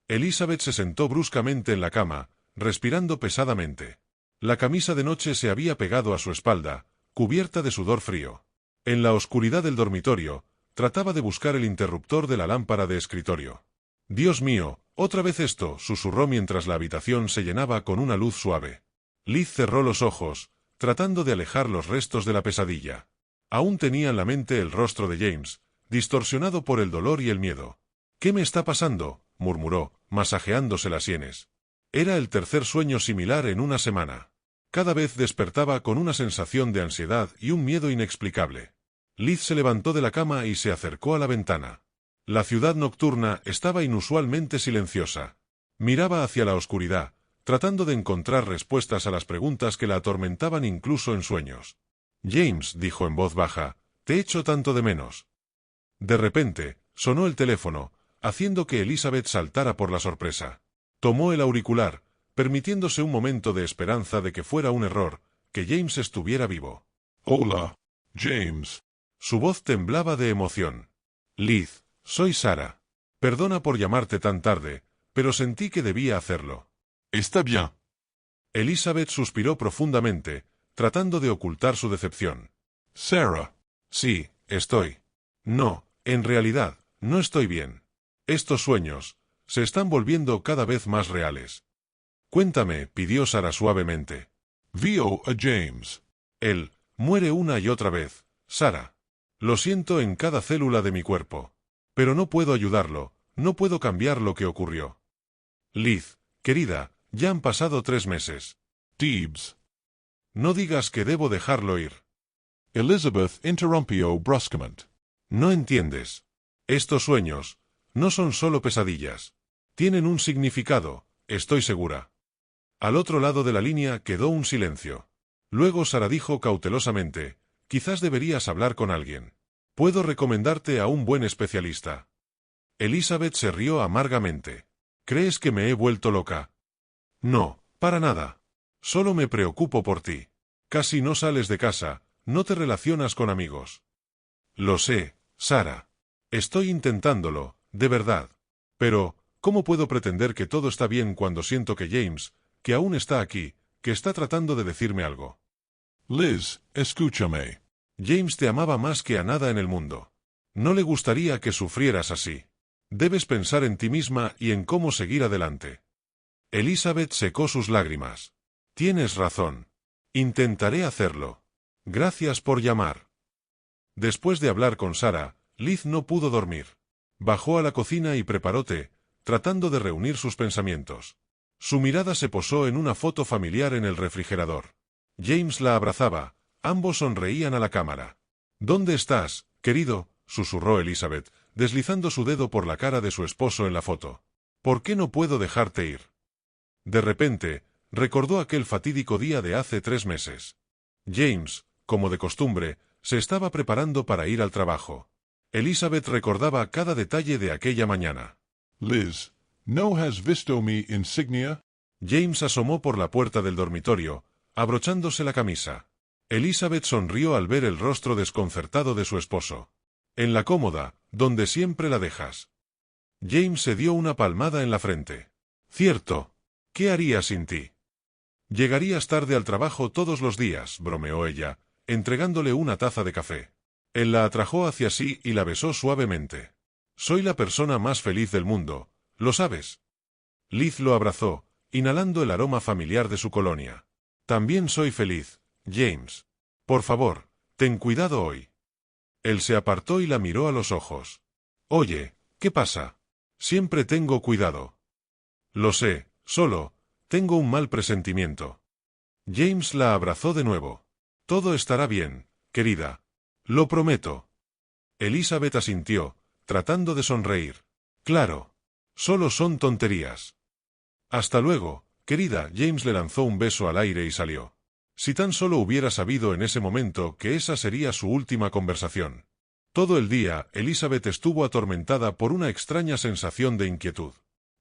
Elizabeth se sentó bruscamente en la cama, respirando pesadamente. La camisa de noche se había pegado a su espalda, cubierta de sudor frío. En la oscuridad del dormitorio, trataba de buscar el interruptor de la lámpara de escritorio. «Dios mío, otra vez esto», susurró mientras la habitación se llenaba con una luz suave. Liz cerró los ojos, tratando de alejar los restos de la pesadilla. Aún tenía en la mente el rostro de James, distorsionado por el dolor y el miedo. «¿Qué me está pasando?», murmuró, masajeándose las sienes. Era el tercer sueño similar en una semana. Cada vez despertaba con una sensación de ansiedad y un miedo inexplicable. Liz se levantó de la cama y se acercó a la ventana. La ciudad nocturna estaba inusualmente silenciosa. Miraba hacia la oscuridad, tratando de encontrar respuestas a las preguntas que la atormentaban incluso en sueños. «James», dijo en voz baja, «te echo tanto de menos». De repente, sonó el teléfono, haciendo que Elizabeth saltara por la sorpresa. Tomó el auricular, permitiéndose un momento de esperanza de que fuera un error, que James estuviera vivo. «Hola, James». Su voz temblaba de emoción. «Liz, soy Sarah. Perdona por llamarte tan tarde, pero sentí que debía hacerlo». «Está bien». Elizabeth suspiró profundamente, tratando de ocultar su decepción. «Sarah». «Sí, estoy». «No, en realidad, no estoy bien. Estos sueños se están volviendo cada vez más reales». «Cuéntame», pidió Sarah suavemente. «Vio a James». «Él muere una y otra vez, Sarah. Lo siento en cada célula de mi cuerpo. Pero no puedo ayudarlo, no puedo cambiar lo que ocurrió». «Liz, querida, ya han pasado 3 meses. «Debs». No digas que debo dejarlo ir». Elizabeth interrumpió bruscamente. «No entiendes. Estos sueños no son solo pesadillas. Tienen un significado, estoy segura». Al otro lado de la línea quedó un silencio. Luego Sarah dijo cautelosamente, «Quizás deberías hablar con alguien. Puedo recomendarte a un buen especialista». Elizabeth se rió amargamente. «¿Crees que me he vuelto loca?» «No, para nada. Solo me preocupo por ti. Casi no sales de casa, no te relacionas con amigos». «Lo sé, Sarah. Estoy intentándolo, de verdad. Pero, ¿cómo puedo pretender que todo está bien cuando siento que James, que aún está aquí, que está tratando de decirme algo?» «Liz, escúchame». «James te amaba más que a nada en el mundo. No le gustaría que sufrieras así. Debes pensar en ti misma y en cómo seguir adelante». Elizabeth secó sus lágrimas. «Tienes razón. Intentaré hacerlo. Gracias por llamar». Después de hablar con Sarah, Liz no pudo dormir. Bajó a la cocina y preparó té, tratando de reunir sus pensamientos. Su mirada se posó en una foto familiar en el refrigerador. James la abrazaba, ambos sonreían a la cámara. «¿Dónde estás, querido?», susurró Elizabeth, deslizando su dedo por la cara de su esposo en la foto. «¿Por qué no puedo dejarte ir?». De repente, recordó aquel fatídico día de hace 3 meses. James, como de costumbre, se estaba preparando para ir al trabajo. Elizabeth recordaba cada detalle de aquella mañana. «Liz, ¿no has visto mi insignia?» James asomó por la puerta del dormitorio, abrochándose la camisa. Elizabeth sonrió al ver el rostro desconcertado de su esposo. «En la cómoda, donde siempre la dejas». James se dio una palmada en la frente. «Cierto. ¿Qué haría sin ti?». «Llegarías tarde al trabajo todos los días», bromeó ella, entregándole una taza de café. Él la atrajo hacia sí y la besó suavemente. «Soy la persona más feliz del mundo, ¿lo sabes?». Liz lo abrazó, inhalando el aroma familiar de su colonia. «También soy feliz, James. Por favor, ten cuidado hoy». Él se apartó y la miró a los ojos. «Oye, ¿qué pasa? Siempre tengo cuidado». «Lo sé, solo tengo un mal presentimiento». James la abrazó de nuevo. «Todo estará bien, querida. Lo prometo». Elizabeth asintió, tratando de sonreír. «Claro. Solo son tonterías». «Hasta luego, querida». James le lanzó un beso al aire y salió. Si tan solo hubiera sabido en ese momento que esa sería su última conversación. Todo el día, Elizabeth estuvo atormentada por una extraña sensación de inquietud.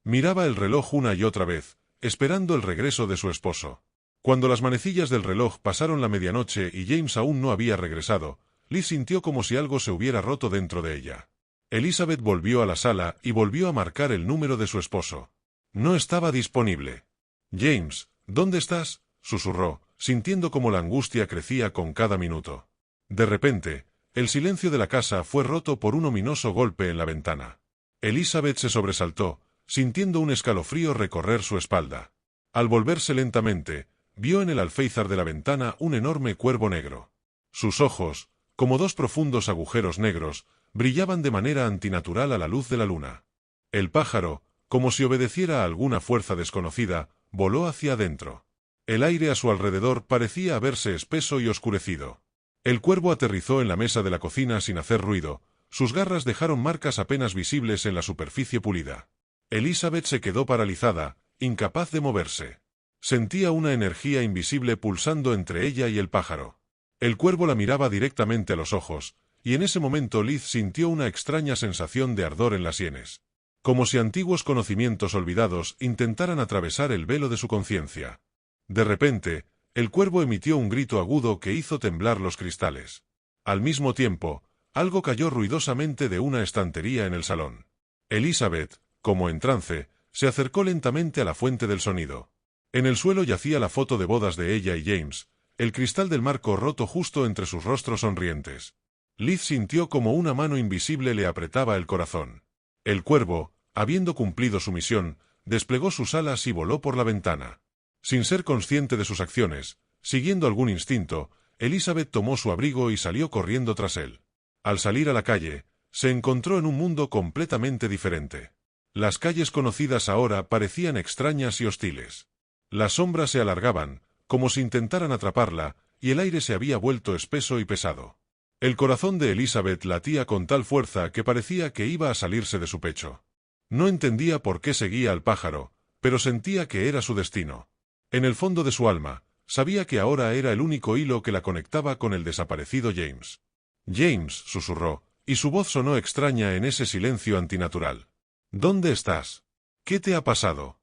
Miraba el reloj una y otra vez, esperando el regreso de su esposo. Cuando las manecillas del reloj pasaron la medianoche y James aún no había regresado, Liz sintió como si algo se hubiera roto dentro de ella. Elizabeth volvió a la sala y volvió a marcar el número de su esposo. No estaba disponible. James, ¿dónde estás?, susurró, sintiendo cómo la angustia crecía con cada minuto. De repente, el silencio de la casa fue roto por un ominoso golpe en la ventana. Elizabeth se sobresaltó, sintiendo un escalofrío recorrer su espalda. Al volverse lentamente, vio en el alféizar de la ventana un enorme cuervo negro. Sus ojos, como dos profundos agujeros negros, brillaban de manera antinatural a la luz de la luna. El pájaro, como si obedeciera a alguna fuerza desconocida, voló hacia adentro. El aire a su alrededor parecía haberse espeso y oscurecido. El cuervo aterrizó en la mesa de la cocina sin hacer ruido, sus garras dejaron marcas apenas visibles en la superficie pulida. Elizabeth se quedó paralizada, incapaz de moverse. Sentía una energía invisible pulsando entre ella y el pájaro. El cuervo la miraba directamente a los ojos, y en ese momento Liz sintió una extraña sensación de ardor en las sienes. Como si antiguos conocimientos olvidados intentaran atravesar el velo de su conciencia. De repente, el cuervo emitió un grito agudo que hizo temblar los cristales. Al mismo tiempo, algo cayó ruidosamente de una estantería en el salón. Elizabeth, como en trance, se acercó lentamente a la fuente del sonido. En el suelo yacía la foto de bodas de ella y James, el cristal del marco roto justo entre sus rostros sonrientes. Liz sintió como una mano invisible le apretaba el corazón. El cuervo, habiendo cumplido su misión, desplegó sus alas y voló por la ventana. Sin ser consciente de sus acciones, siguiendo algún instinto, Elizabeth tomó su abrigo y salió corriendo tras él. Al salir a la calle, se encontró en un mundo completamente diferente. Las calles conocidas ahora parecían extrañas y hostiles. Las sombras se alargaban, como si intentaran atraparla, y el aire se había vuelto espeso y pesado. El corazón de Elizabeth latía con tal fuerza que parecía que iba a salirse de su pecho. No entendía por qué seguía al pájaro, pero sentía que era su destino. En el fondo de su alma, sabía que ahora era el único hilo que la conectaba con el desaparecido James. James, susurró, y su voz sonó extraña en ese silencio antinatural. ¿Dónde estás? ¿Qué te ha pasado?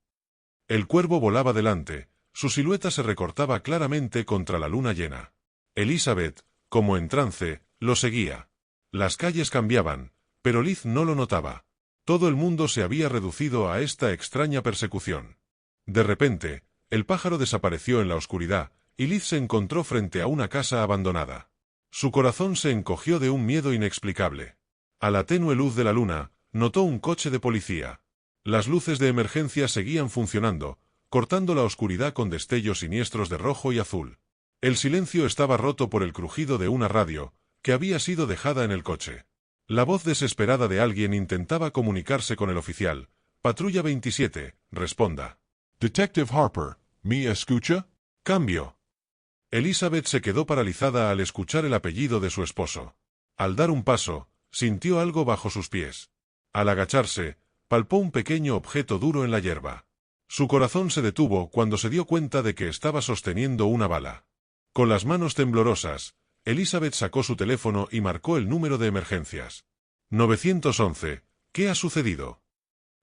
El cuervo volaba delante, su silueta se recortaba claramente contra la luna llena. Elizabeth, como en trance, lo seguía. Las calles cambiaban, pero Liz no lo notaba. Todo el mundo se había reducido a esta extraña persecución. De repente, el pájaro desapareció en la oscuridad, y Liz se encontró frente a una casa abandonada. Su corazón se encogió de un miedo inexplicable. A la tenue luz de la luna, notó un coche de policía. Las luces de emergencia seguían funcionando, cortando la oscuridad con destellos siniestros de rojo y azul. El silencio estaba roto por el crujido de una radio, que había sido dejada en el coche. La voz desesperada de alguien intentaba comunicarse con el oficial. Patrulla 27, responda. Detective Harper, ¿me escucha? Cambio. Elizabeth se quedó paralizada al escuchar el apellido de su esposo. Al dar un paso, sintió algo bajo sus pies. Al agacharse, palpó un pequeño objeto duro en la hierba. Su corazón se detuvo cuando se dio cuenta de que estaba sosteniendo una bala. Con las manos temblorosas, Elizabeth sacó su teléfono y marcó el número de emergencias. 911, ¿qué ha sucedido?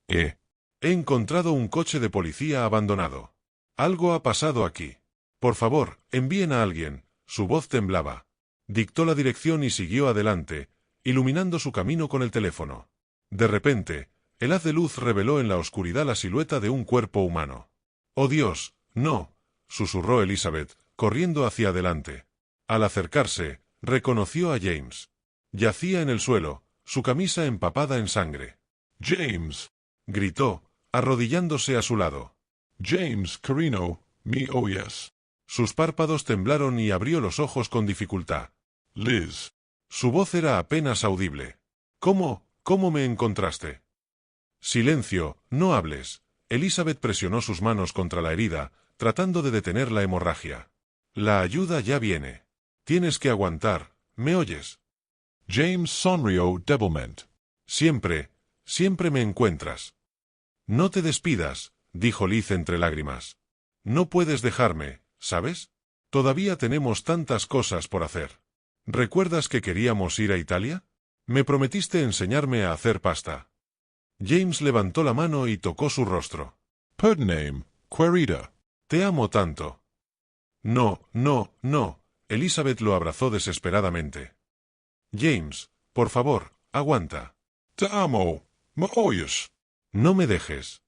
He encontrado un coche de policía abandonado. Algo ha pasado aquí. Por favor, envíen a alguien. Su voz temblaba. Dictó la dirección y siguió adelante, iluminando su camino con el teléfono. De repente, el haz de luz reveló en la oscuridad la silueta de un cuerpo humano. ¡Oh Dios, no!, susurró Elizabeth, corriendo hacia adelante. Al acercarse, reconoció a James. Yacía en el suelo, su camisa empapada en sangre. James, Gritó, arrodillándose a su lado. James, Carino, me oyes. Sus párpados temblaron y abrió los ojos con dificultad. Liz. Su voz era apenas audible. ¿Cómo me encontraste? Silencio, no hables. Elizabeth presionó sus manos contra la herida, tratando de detener la hemorragia. La ayuda ya viene. Tienes que aguantar, ¿me oyes? James sonrió débilmente. Siempre me encuentras. No te despidas, dijo Liz entre lágrimas. No puedes dejarme, ¿sabes? Todavía tenemos tantas cosas por hacer. ¿Recuerdas que queríamos ir a Italia? Me prometiste enseñarme a hacer pasta. James levantó la mano y tocó su rostro. Perdoname, querida. Te amo tanto. No. Elizabeth lo abrazó desesperadamente. James, por favor, aguanta. Te amo. Me oyes. No me dejes.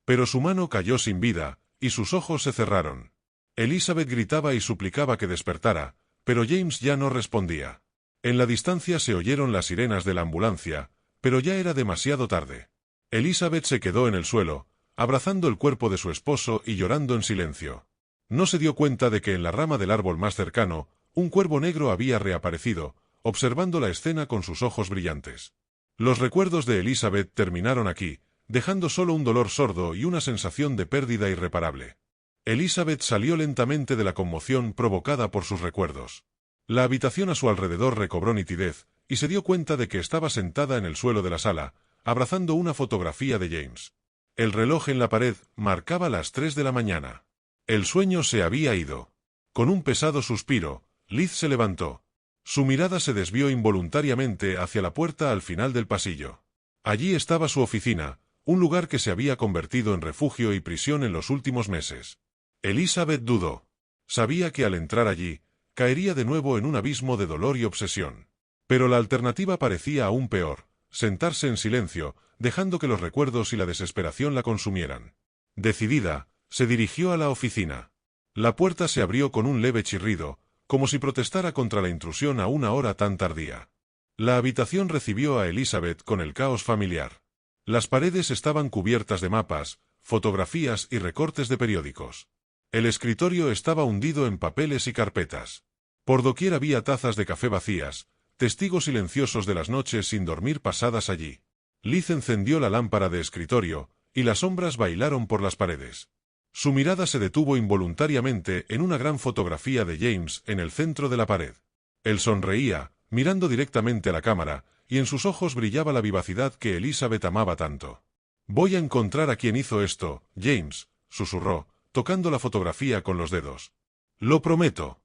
Pero su mano cayó sin vida, y sus ojos se cerraron. Elizabeth gritaba y suplicaba que despertara, pero James ya no respondía. En la distancia se oyeron las sirenas de la ambulancia, pero ya era demasiado tarde. Elizabeth se quedó en el suelo, abrazando el cuerpo de su esposo y llorando en silencio. No se dio cuenta de que en la rama del árbol más cercano, un cuervo negro había reaparecido, observando la escena con sus ojos brillantes. Los recuerdos de Elizabeth terminaron aquí, dejando solo un dolor sordo y una sensación de pérdida irreparable. Elizabeth salió lentamente de la conmoción provocada por sus recuerdos. La habitación a su alrededor recobró nitidez, y se dio cuenta de que estaba sentada en el suelo de la sala, abrazando una fotografía de James. El reloj en la pared marcaba las 3 de la mañana. El sueño se había ido. Con un pesado suspiro, Liz se levantó. Su mirada se desvió involuntariamente hacia la puerta al final del pasillo. Allí estaba su oficina, un lugar que se había convertido en refugio y prisión en los últimos meses. Elizabeth dudó. Sabía que al entrar allí, caería de nuevo en un abismo de dolor y obsesión. Pero la alternativa parecía aún peor, sentarse en silencio, dejando que los recuerdos y la desesperación la consumieran. Decidida, se dirigió a la oficina. La puerta se abrió con un leve chirrido, como si protestara contra la intrusión a una hora tan tardía. La habitación recibió a Elizabeth con el caos familiar. Las paredes estaban cubiertas de mapas, fotografías y recortes de periódicos. El escritorio estaba hundido en papeles y carpetas. Por doquier había tazas de café vacías, testigos silenciosos de las noches sin dormir pasadas allí. Liz encendió la lámpara de escritorio, y las sombras bailaron por las paredes. Su mirada se detuvo involuntariamente en una gran fotografía de James en el centro de la pared. Él sonreía, mirando directamente a la cámara, y en sus ojos brillaba la vivacidad que Elizabeth amaba tanto. «Voy a encontrar a quien hizo esto, James», susurró, tocando la fotografía con los dedos. «Lo prometo».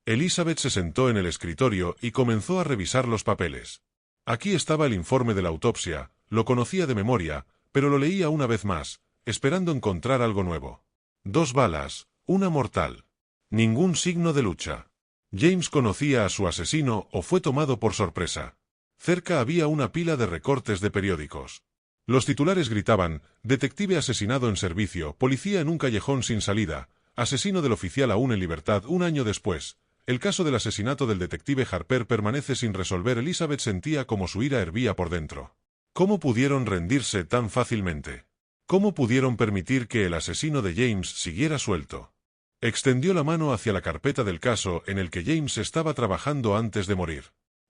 Elizabeth se sentó en el escritorio y comenzó a revisar los papeles. Aquí estaba el informe de la autopsia, lo conocía de memoria, pero lo leía una vez más, esperando encontrar algo nuevo. 2 balas, una mortal. Ningún signo de lucha. James conocía a su asesino o fue tomado por sorpresa. Cerca había una pila de recortes de periódicos. Los titulares gritaban: detective asesinado en servicio, policía en un callejón sin salida, asesino del oficial aún en libertad 1 año después. El caso del asesinato del detective Harper permanece sin resolver. Elizabeth sentía como su ira hervía por dentro. ¿Cómo pudieron rendirse tan fácilmente? ¿Cómo pudieron permitir que el asesino de James siguiera suelto? Extendió la mano hacia la carpeta del caso en el que James estaba trabajando antes de morir.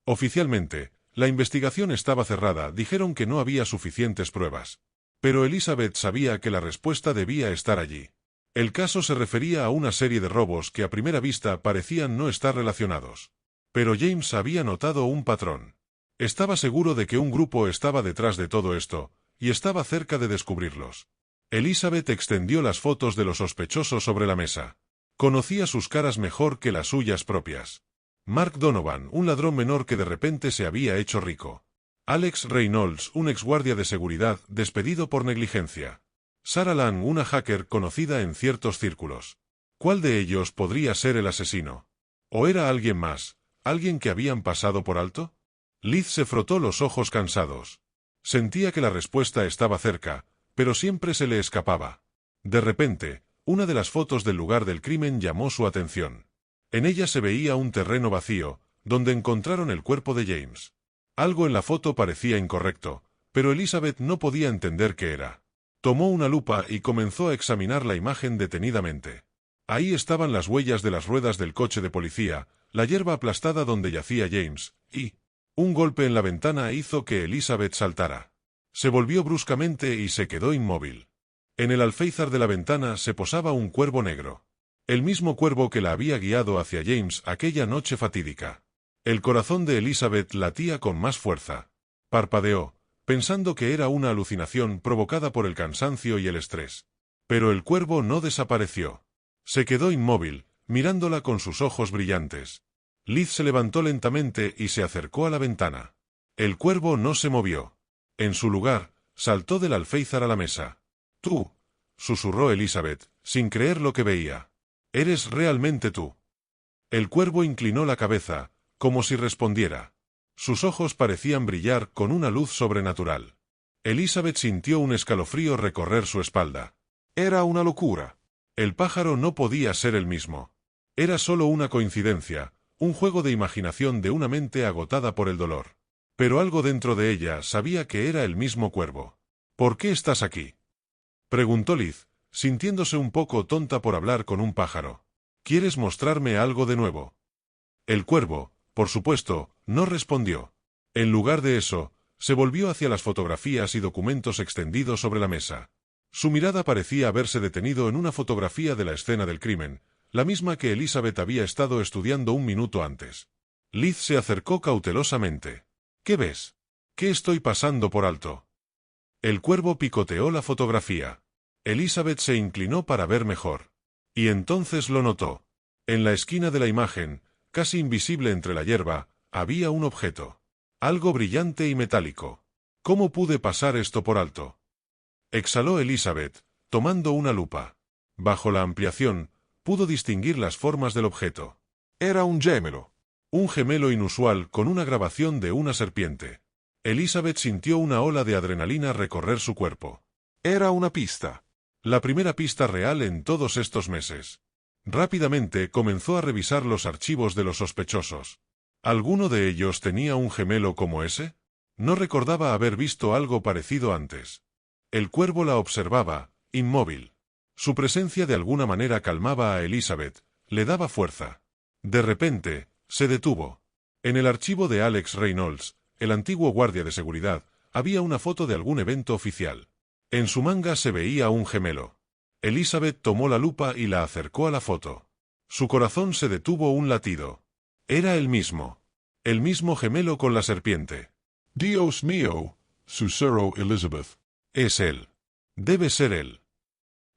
Oficialmente, la investigación estaba cerrada, dijeron que no había suficientes pruebas. Pero Elizabeth sabía que la respuesta debía estar allí. El caso se refería a una serie de robos que a primera vista parecían no estar relacionados. Pero James había notado un patrón. Estaba seguro de que un grupo estaba detrás de todo esto, y estaba cerca de descubrirlos. Elizabeth extendió las fotos de los sospechosos sobre la mesa. Conocía sus caras mejor que las suyas propias. Mark Donovan, un ladrón menor que de repente se había hecho rico. Alex Reynolds, un exguardia de seguridad despedido por negligencia. Sarah Lang, una hacker conocida en ciertos círculos. ¿Cuál de ellos podría ser el asesino? ¿O era alguien más, alguien que habían pasado por alto? Liz se frotó los ojos cansados. Sentía que la respuesta estaba cerca, pero siempre se le escapaba. De repente, una de las fotos del lugar del crimen llamó su atención. En ella se veía un terreno vacío, donde encontraron el cuerpo de James. Algo en la foto parecía incorrecto, pero Elizabeth no podía entender qué era. Tomó una lupa y comenzó a examinar la imagen detenidamente. Ahí estaban las huellas de las ruedas del coche de policía, la hierba aplastada donde yacía James, y un golpe en la ventana hizo que Elizabeth saltara. Se volvió bruscamente y se quedó inmóvil. En el alféizar de la ventana se posaba un cuervo negro. El mismo cuervo que la había guiado hacia James aquella noche fatídica. El corazón de Elizabeth latía con más fuerza. Parpadeó, pensando que era una alucinación provocada por el cansancio y el estrés. Pero el cuervo no desapareció. Se quedó inmóvil, mirándola con sus ojos brillantes. Liz se levantó lentamente y se acercó a la ventana. El cuervo no se movió. En su lugar, saltó del alféizar a la mesa. «Tú», susurró Elizabeth, sin creer lo que veía. «Eres realmente tú». El cuervo inclinó la cabeza, como si respondiera. Sus ojos parecían brillar con una luz sobrenatural. Elizabeth sintió un escalofrío recorrer su espalda. Era una locura. El pájaro no podía ser el mismo. Era solo una coincidencia, un juego de imaginación de una mente agotada por el dolor. Pero algo dentro de ella sabía que era el mismo cuervo. ¿Por qué estás aquí?, preguntó Liz, sintiéndose un poco tonta por hablar con un pájaro. ¿Quieres mostrarme algo de nuevo? El cuervo, por supuesto, no respondió. En lugar de eso, se volvió hacia las fotografías y documentos extendidos sobre la mesa. Su mirada parecía haberse detenido en una fotografía de la escena del crimen, la misma que Elizabeth había estado estudiando un minuto antes. Liz se acercó cautelosamente. ¿Qué ves? ¿Qué estoy pasando por alto? El cuervo picoteó la fotografía. Elizabeth se inclinó para ver mejor. Y entonces lo notó. En la esquina de la imagen, casi invisible entre la hierba, había un objeto. Algo brillante y metálico. ¿Cómo pude pasar esto por alto?, exhaló Elizabeth, tomando una lupa. Bajo la ampliación, pudo distinguir las formas del objeto. Era un gemelo. Un gemelo inusual con una grabación de una serpiente. Elizabeth sintió una ola de adrenalina recorrer su cuerpo. Era una pista. La primera pista real en todos estos meses. Rápidamente comenzó a revisar los archivos de los sospechosos. ¿Alguno de ellos tenía un gemelo como ese? No recordaba haber visto algo parecido antes. El cuervo la observaba, inmóvil. Su presencia de alguna manera calmaba a Elizabeth, le daba fuerza. De repente, se detuvo. En el archivo de Alex Reynolds, el antiguo guardia de seguridad, había una foto de algún evento oficial. En su manga se veía un gemelo. Elizabeth tomó la lupa y la acercó a la foto. Su corazón se detuvo un latido. Era el mismo. El mismo gemelo con la serpiente. Dios mío, susurró Elizabeth. Es él. Debe ser él.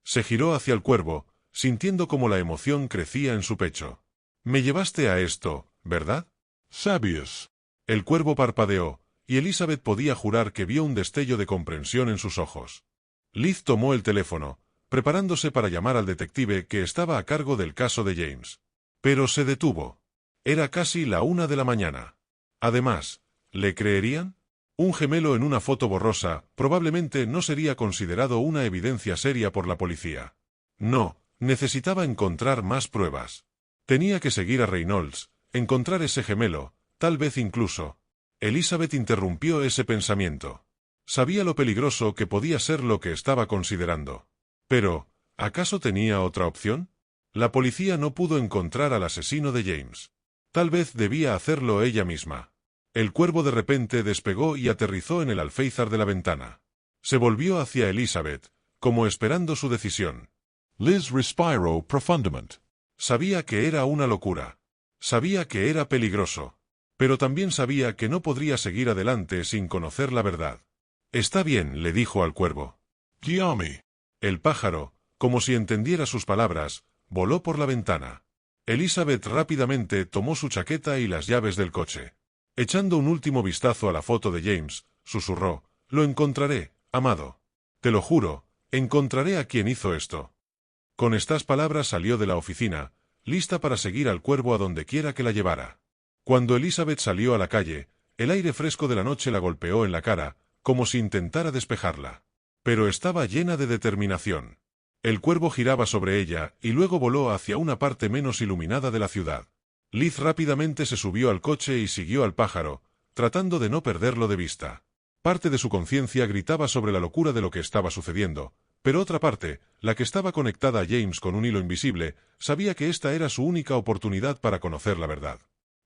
Se giró hacia el cuervo, sintiendo como la emoción crecía en su pecho. Me llevaste a esto, ¿verdad? ¿Sabías? El cuervo parpadeó, y Elizabeth podía jurar que vio un destello de comprensión en sus ojos. Liz tomó el teléfono, preparándose para llamar al detective que estaba a cargo del caso de James. Pero se detuvo. Era casi la 1 de la mañana. Además, ¿le creerían? Un gemelo en una foto borrosa probablemente no sería considerado una evidencia seria por la policía. No, necesitaba encontrar más pruebas. Tenía que seguir a Reynolds, encontrar ese gemelo, tal vez incluso. Elizabeth interrumpió ese pensamiento. Sabía lo peligroso que podía ser lo que estaba considerando. Pero, ¿acaso tenía otra opción? La policía no pudo encontrar al asesino de James. Tal vez debía hacerlo ella misma. El cuervo de repente despegó y aterrizó en el alféizar de la ventana. Se volvió hacia Elizabeth, como esperando su decisión. Liz respiró profundamente. Sabía que era una locura. Sabía que era peligroso. Pero también sabía que no podría seguir adelante sin conocer la verdad. Está bien, le dijo al cuervo. Guíame. El pájaro, como si entendiera sus palabras, voló por la ventana. Elizabeth rápidamente tomó su chaqueta y las llaves del coche. Echando un último vistazo a la foto de James, susurró, «Lo encontraré, amado. Te lo juro, encontraré a quien hizo esto». Con estas palabras salió de la oficina, lista para seguir al cuervo a donde quiera que la llevara. Cuando Elizabeth salió a la calle, el aire fresco de la noche la golpeó en la cara, como si intentara despejarla. Pero estaba llena de determinación. El cuervo giraba sobre ella y luego voló hacia una parte menos iluminada de la ciudad. Liz rápidamente se subió al coche y siguió al pájaro, tratando de no perderlo de vista. Parte de su conciencia gritaba sobre la locura de lo que estaba sucediendo, pero otra parte, la que estaba conectada a James con un hilo invisible, sabía que esta era su única oportunidad para conocer la verdad.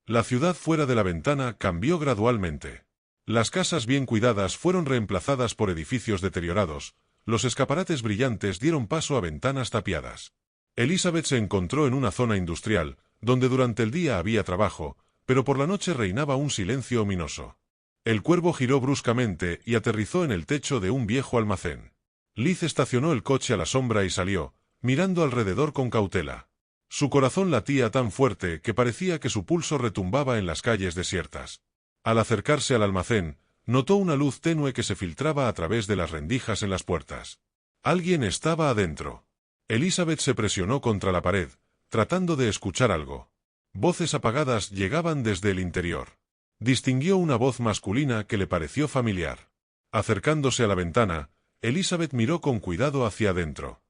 La ciudad fuera de la ventana cambió gradualmente. Las casas bien cuidadas fueron reemplazadas por edificios deteriorados, los escaparates brillantes dieron paso a ventanas tapiadas. Elizabeth se encontró en una zona industrial, donde durante el día había trabajo, pero por la noche reinaba un silencio ominoso. El cuervo giró bruscamente y aterrizó en el techo de un viejo almacén. Liz estacionó el coche a la sombra y salió, mirando alrededor con cautela. Su corazón latía tan fuerte que parecía que su pulso retumbaba en las calles desiertas. Al acercarse al almacén, notó una luz tenue que se filtraba a través de las rendijas en las puertas. Alguien estaba adentro. Elizabeth se presionó contra la pared, tratando de escuchar algo. Voces apagadas llegaban desde el interior. Distinguió una voz masculina que le pareció familiar. Acercándose a la ventana, Elizabeth miró con cuidado hacia adentro.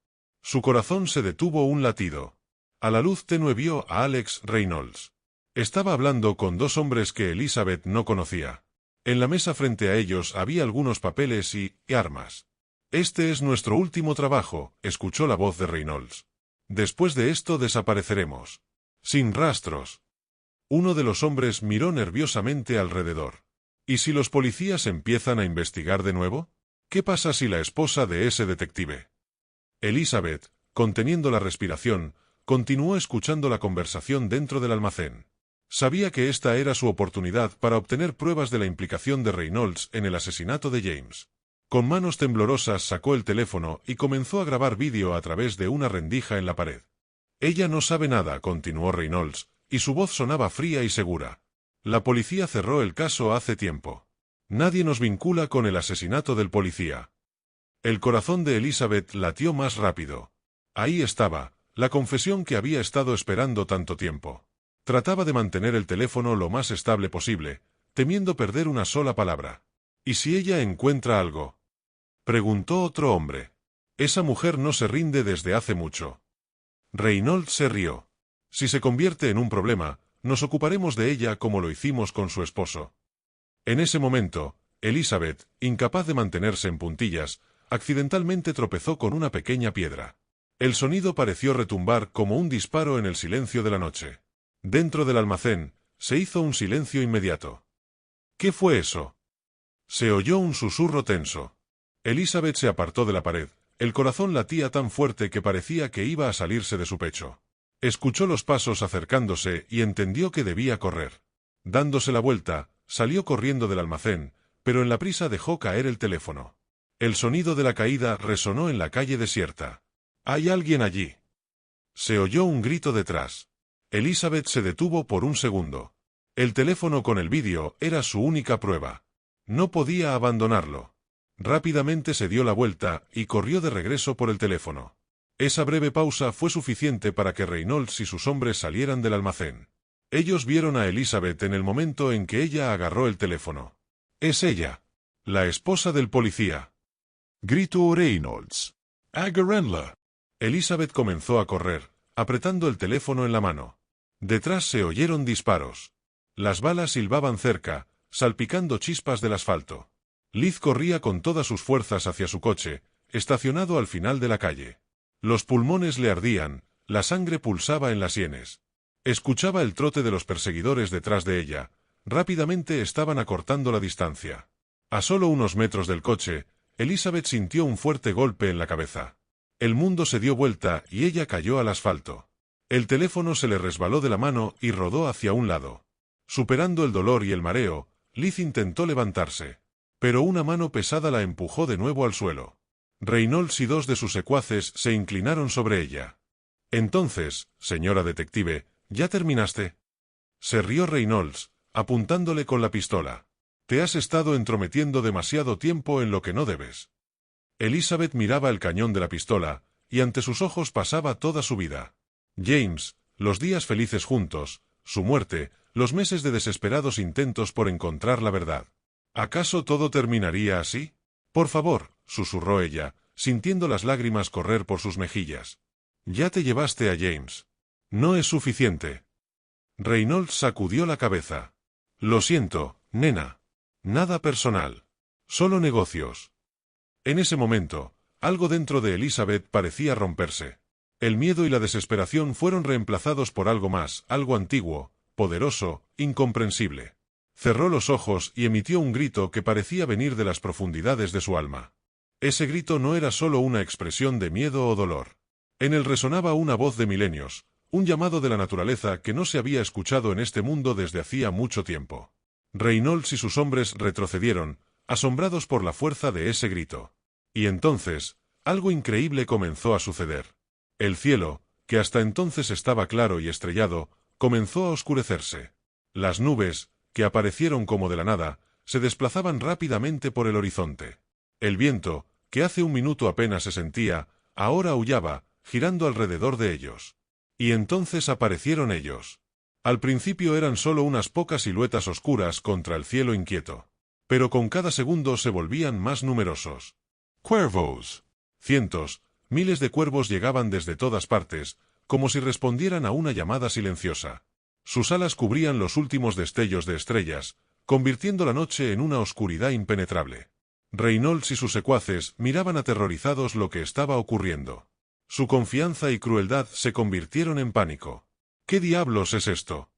Su corazón se detuvo un latido. A la luz tenue vio a Alex Reynolds. Estaba hablando con dos hombres que Elizabeth no conocía. En la mesa frente a ellos había algunos papeles y armas. «Este es nuestro último trabajo», escuchó la voz de Reynolds. «Después de esto desapareceremos. Sin rastros». Uno de los hombres miró nerviosamente alrededor. ¿Y si los policías empiezan a investigar de nuevo? ¿Qué pasa si la esposa de ese detective? Elizabeth, conteniendo la respiración, continuó escuchando la conversación dentro del almacén. Sabía que esta era su oportunidad para obtener pruebas de la implicación de Reynolds en el asesinato de James. Con manos temblorosas sacó el teléfono y comenzó a grabar vídeo a través de una rendija en la pared. «Ella no sabe nada», continuó Reynolds, y su voz sonaba fría y segura. «La policía cerró el caso hace tiempo. Nadie nos vincula con el asesinato del policía». El corazón de Elizabeth latió más rápido. Ahí estaba, la confesión que había estado esperando tanto tiempo. Trataba de mantener el teléfono lo más estable posible, temiendo perder una sola palabra. «¿Y si ella encuentra algo?», preguntó otro hombre. «Esa mujer no se rinde desde hace mucho». Reynolds se rió. «Si se convierte en un problema, nos ocuparemos de ella como lo hicimos con su esposo». En ese momento, Elizabeth, incapaz de mantenerse en puntillas, accidentalmente tropezó con una pequeña piedra. El sonido pareció retumbar como un disparo en el silencio de la noche. Dentro del almacén, se hizo un silencio inmediato. ¿Qué fue eso? Se oyó un susurro tenso. Elizabeth se apartó de la pared. El corazón latía tan fuerte que parecía que iba a salirse de su pecho. Escuchó los pasos acercándose y entendió que debía correr. Dándose la vuelta, salió corriendo del almacén, pero en la prisa dejó caer el teléfono. El sonido de la caída resonó en la calle desierta. «¿Hay alguien allí?». Se oyó un grito detrás. Elizabeth se detuvo por un segundo. El teléfono con el vídeo era su única prueba. No podía abandonarlo. Rápidamente se dio la vuelta y corrió de regreso por el teléfono. Esa breve pausa fue suficiente para que Reynolds y sus hombres salieran del almacén. Ellos vieron a Elizabeth en el momento en que ella agarró el teléfono. «Es ella, la esposa del policía», gritó Reynolds. «Agárrenla». Elizabeth comenzó a correr, apretando el teléfono en la mano. Detrás se oyeron disparos. Las balas silbaban cerca, salpicando chispas del asfalto. Liz corría con todas sus fuerzas hacia su coche, estacionado al final de la calle. Los pulmones le ardían, la sangre pulsaba en las sienes. Escuchaba el trote de los perseguidores detrás de ella. Rápidamente estaban acortando la distancia. A solo unos metros del coche, Elizabeth sintió un fuerte golpe en la cabeza. El mundo se dio vuelta y ella cayó al asfalto. El teléfono se le resbaló de la mano y rodó hacia un lado. Superando el dolor y el mareo, Liz intentó levantarse. Pero una mano pesada la empujó de nuevo al suelo. Reynolds y dos de sus secuaces se inclinaron sobre ella. «Entonces, señora detective, ¿ya terminaste?». Se rió Reynolds, apuntándole con la pistola. «Te has estado entrometiendo demasiado tiempo en lo que no debes». Elizabeth miraba el cañón de la pistola, y ante sus ojos pasaba toda su vida. James, los días felices juntos, su muerte, los meses de desesperados intentos por encontrar la verdad. ¿Acaso todo terminaría así? «Por favor», susurró ella, sintiendo las lágrimas correr por sus mejillas. «Ya te llevaste a James. No es suficiente». Reynolds sacudió la cabeza. «Lo siento, nena. Nada personal. Solo negocios». En ese momento, algo dentro de Elizabeth parecía romperse. El miedo y la desesperación fueron reemplazados por algo más, algo antiguo, poderoso, incomprensible. Cerró los ojos y emitió un grito que parecía venir de las profundidades de su alma. Ese grito no era solo una expresión de miedo o dolor. En él resonaba una voz de milenios, un llamado de la naturaleza que no se había escuchado en este mundo desde hacía mucho tiempo. Reynolds y sus hombres retrocedieron, asombrados por la fuerza de ese grito. Y entonces, algo increíble comenzó a suceder. El cielo, que hasta entonces estaba claro y estrellado, comenzó a oscurecerse. Las nubes, que aparecieron como de la nada, se desplazaban rápidamente por el horizonte. El viento, que hace un minuto apenas se sentía, ahora aullaba, girando alrededor de ellos. Y entonces aparecieron ellos. Al principio eran solo unas pocas siluetas oscuras contra el cielo inquieto. Pero con cada segundo se volvían más numerosos. Cuervos. Cientos, miles de cuervos llegaban desde todas partes, como si respondieran a una llamada silenciosa. Sus alas cubrían los últimos destellos de estrellas, convirtiendo la noche en una oscuridad impenetrable. Reynolds y sus secuaces miraban aterrorizados lo que estaba ocurriendo. Su confianza y crueldad se convirtieron en pánico. ¿Qué diablos es esto?,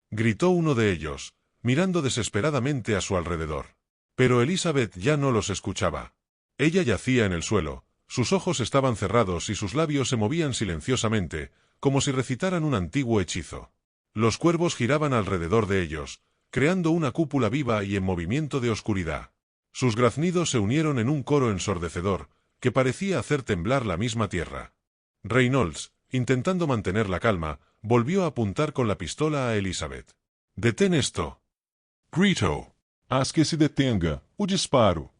gritó uno de ellos, mirando desesperadamente a su alrededor. Pero Elizabeth ya no los escuchaba. Ella yacía en el suelo, sus ojos estaban cerrados y sus labios se movían silenciosamente, como si recitaran un antiguo hechizo. Los cuervos giraban alrededor de ellos, creando una cúpula viva y en movimiento de oscuridad. Sus graznidos se unieron en un coro ensordecedor, que parecía hacer temblar la misma tierra. Reynolds, intentando mantener la calma, volvió a apuntar con la pistola a Elizabeth. «¡Detén esto!», gritó. «Haz que se detenga. O disparo».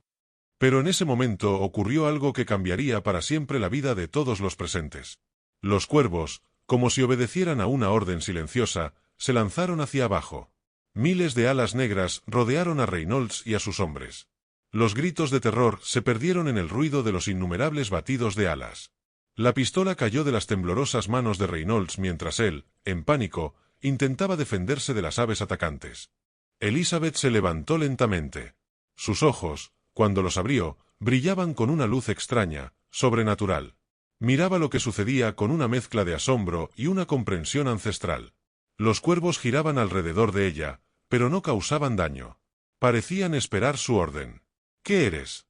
Pero en ese momento ocurrió algo que cambiaría para siempre la vida de todos los presentes. Los cuervos, como si obedecieran a una orden silenciosa, se lanzaron hacia abajo. Miles de alas negras rodearon a Reynolds y a sus hombres. Los gritos de terror se perdieron en el ruido de los innumerables batidos de alas. La pistola cayó de las temblorosas manos de Reynolds mientras él, en pánico, intentaba defenderse de las aves atacantes. Elizabeth se levantó lentamente. Sus ojos, cuando los abrió, brillaban con una luz extraña, sobrenatural. Miraba lo que sucedía con una mezcla de asombro y una comprensión ancestral. Los cuervos giraban alrededor de ella, pero no causaban daño. Parecían esperar su orden. «¿Qué eres?»,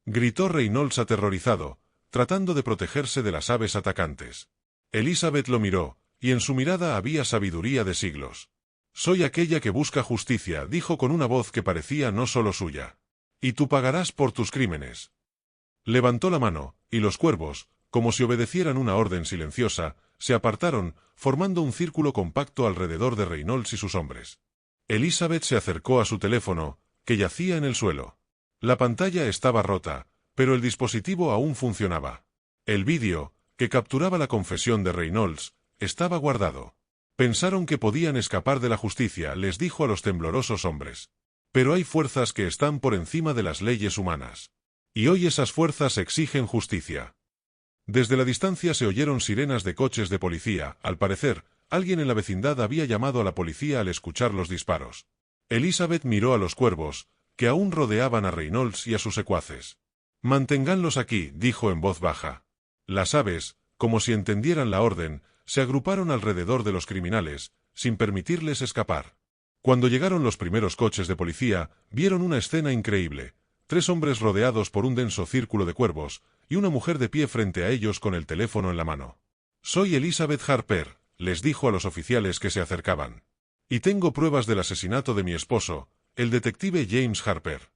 gritó Reynolds aterrorizado, tratando de protegerse de las aves atacantes. Elizabeth lo miró, y en su mirada había sabiduría de siglos. «Soy aquella que busca justicia», dijo con una voz que parecía no solo suya. «Y tú pagarás por tus crímenes». Levantó la mano, y los cuervos, como si obedecieran una orden silenciosa, se apartaron, formando un círculo compacto alrededor de Reynolds y sus hombres. Elizabeth se acercó a su teléfono, que yacía en el suelo. La pantalla estaba rota, pero el dispositivo aún funcionaba. El vídeo, que capturaba la confesión de Reynolds, estaba guardado. Pensaron que podían escapar de la justicia, les dijo a los temblorosos hombres. Pero hay fuerzas que están por encima de las leyes humanas. Y hoy esas fuerzas exigen justicia. Desde la distancia se oyeron sirenas de coches de policía. Al parecer, alguien en la vecindad había llamado a la policía al escuchar los disparos. Elizabeth miró a los cuervos, que aún rodeaban a Reynolds y a sus secuaces. «Manténganlos aquí», dijo en voz baja. Las aves, como si entendieran la orden, se agruparon alrededor de los criminales, sin permitirles escapar. Cuando llegaron los primeros coches de policía, vieron una escena increíble. 3 hombres rodeados por un denso círculo de cuervos, y una mujer de pie frente a ellos con el teléfono en la mano. «Soy Elizabeth Harper», les dijo a los oficiales que se acercaban. «Y tengo pruebas del asesinato de mi esposo, el detective James Harper».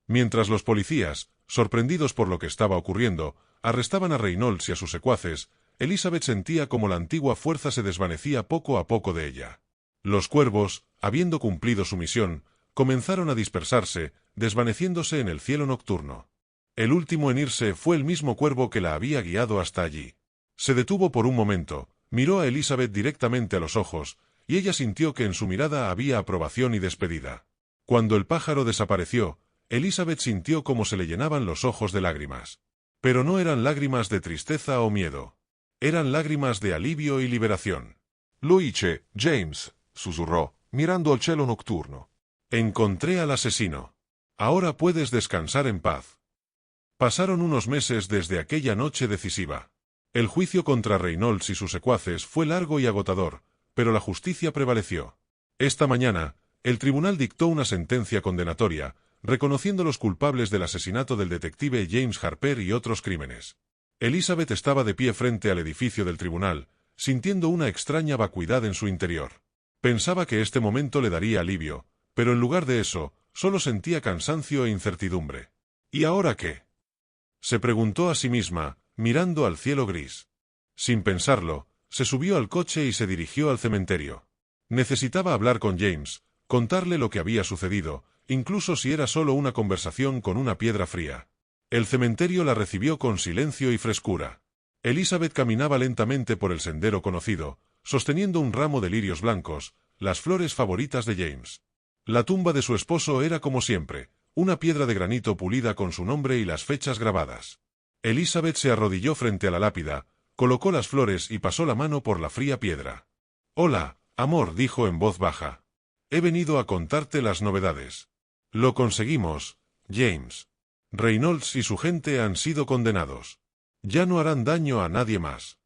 Mientras los policías, sorprendidos por lo que estaba ocurriendo, arrestaban a Reynolds y a sus secuaces, Elizabeth sentía como la antigua fuerza se desvanecía poco a poco de ella. Los cuervos, habiendo cumplido su misión, comenzaron a dispersarse, desvaneciéndose en el cielo nocturno. El último en irse fue el mismo cuervo que la había guiado hasta allí. Se detuvo por un momento, miró a Elizabeth directamente a los ojos, y ella sintió que en su mirada había aprobación y despedida. Cuando el pájaro desapareció, Elizabeth sintió cómo se le llenaban los ojos de lágrimas. Pero no eran lágrimas de tristeza o miedo. Eran lágrimas de alivio y liberación. «Lo hice, James», susurró, mirando al cielo nocturno. «Encontré al asesino. Ahora puedes descansar en paz». Pasaron unos meses desde aquella noche decisiva. El juicio contra Reynolds y sus secuaces fue largo y agotador, pero la justicia prevaleció. Esta mañana, el tribunal dictó una sentencia condenatoria, reconociendo los culpables del asesinato del detective James Harper y otros crímenes. Elizabeth estaba de pie frente al edificio del tribunal, sintiendo una extraña vacuidad en su interior. Pensaba que este momento le daría alivio, pero en lugar de eso, solo sentía cansancio e incertidumbre. ¿Y ahora qué?, se preguntó a sí misma, mirando al cielo gris. Sin pensarlo, se subió al coche y se dirigió al cementerio. Necesitaba hablar con James, contarle lo que había sucedido, incluso si era solo una conversación con una piedra fría. El cementerio la recibió con silencio y frescura. Elizabeth caminaba lentamente por el sendero conocido, sosteniendo un ramo de lirios blancos, las flores favoritas de James. La tumba de su esposo era como siempre, una piedra de granito pulida con su nombre y las fechas grabadas. Elizabeth se arrodilló frente a la lápida, colocó las flores y pasó la mano por la fría piedra. «Hola, amor», dijo en voz baja. «He venido a contarte las novedades. Lo conseguimos, James. Reynolds y su gente han sido condenados. Ya no harán daño a nadie más».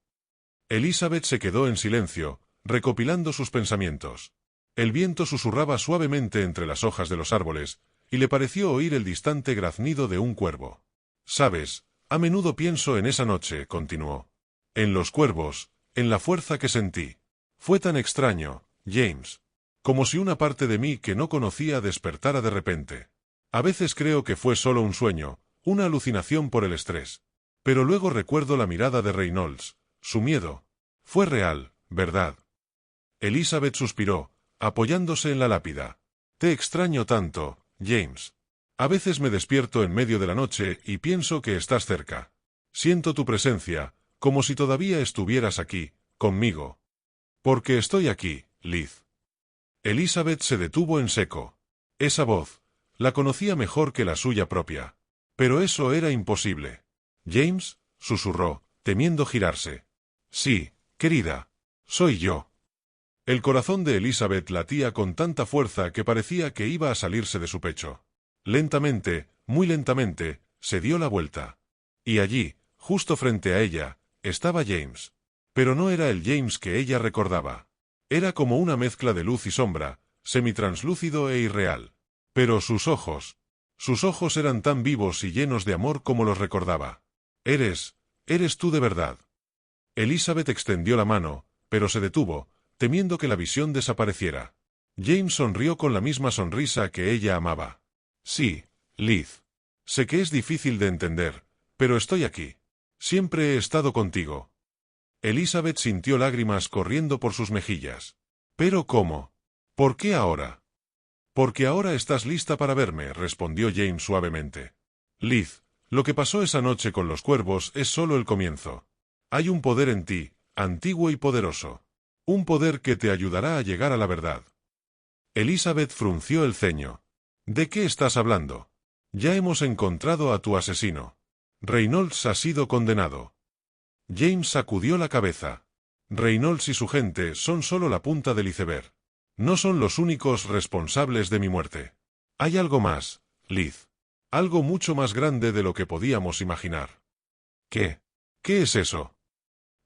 Elizabeth se quedó en silencio, recopilando sus pensamientos. El viento susurraba suavemente entre las hojas de los árboles, y le pareció oír el distante graznido de un cuervo. «Sabes, a menudo pienso en esa noche», continuó. «En los cuervos, en la fuerza que sentí. Fue tan extraño, James. Como si una parte de mí que no conocía despertara de repente. A veces creo que fue solo un sueño, una alucinación por el estrés. Pero luego recuerdo la mirada de Reynolds, su miedo. Fue real, ¿verdad?» Elizabeth suspiró, apoyándose en la lápida. «Te extraño tanto, James. A veces me despierto en medio de la noche y pienso que estás cerca. Siento tu presencia, como si todavía estuvieras aquí, conmigo. Porque estoy aquí, Liz». Elizabeth se detuvo en seco. Esa voz, la conocía mejor que la suya propia. Pero eso era imposible. «James», susurró, temiendo girarse. «Sí, querida. Soy yo». El corazón de Elizabeth latía con tanta fuerza que parecía que iba a salirse de su pecho. Lentamente, muy lentamente, se dio la vuelta. Y allí, justo frente a ella, estaba James. Pero no era el James que ella recordaba. Era como una mezcla de luz y sombra, semitranslúcido e irreal. Pero sus ojos eran tan vivos y llenos de amor como los recordaba. «Eres tú de verdad». Elizabeth extendió la mano, pero se detuvo, temiendo que la visión desapareciera. James sonrió con la misma sonrisa que ella amaba. «Sí, Liz. Sé que es difícil de entender, pero estoy aquí. Siempre he estado contigo». Elizabeth sintió lágrimas corriendo por sus mejillas. «¿Pero cómo? ¿Por qué ahora?» «Porque ahora estás lista para verme», respondió James suavemente. «Liz, lo que pasó esa noche con los cuervos es solo el comienzo. Hay un poder en ti, antiguo y poderoso. Un poder que te ayudará a llegar a la verdad». Elizabeth frunció el ceño. «¿De qué estás hablando? Ya hemos encontrado a tu asesino. Reynolds ha sido condenado». James sacudió la cabeza. «Reynolds y su gente son solo la punta del iceberg. No son los únicos responsables de mi muerte. Hay algo más, Liz. Algo mucho más grande de lo que podíamos imaginar». «¿Qué? ¿Qué es eso?»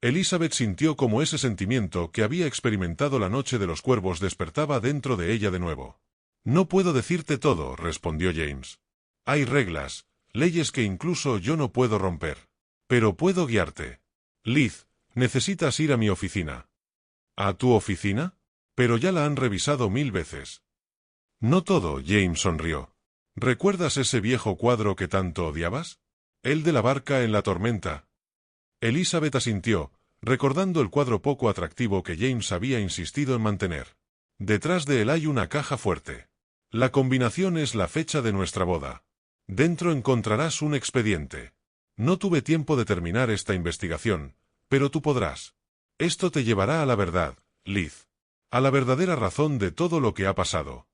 Elizabeth sintió como ese sentimiento que había experimentado la noche de los cuervos despertaba dentro de ella de nuevo. «No puedo decirte todo», respondió James. «Hay reglas, leyes que incluso yo no puedo romper. Pero puedo guiarte. Liz, necesitas ir a mi oficina». «¿A tu oficina? Pero ya la han revisado 1000 veces». «No todo», James sonrió. «¿Recuerdas ese viejo cuadro que tanto odiabas? El de la barca en la tormenta». Elizabeth asintió, recordando el cuadro poco atractivo que James había insistido en mantener. «Detrás de él hay una caja fuerte. La combinación es la fecha de nuestra boda. Dentro encontrarás un expediente. No tuve tiempo de terminar esta investigación, pero tú podrás. Esto te llevará a la verdad, Liz. A la verdadera razón de todo lo que ha pasado».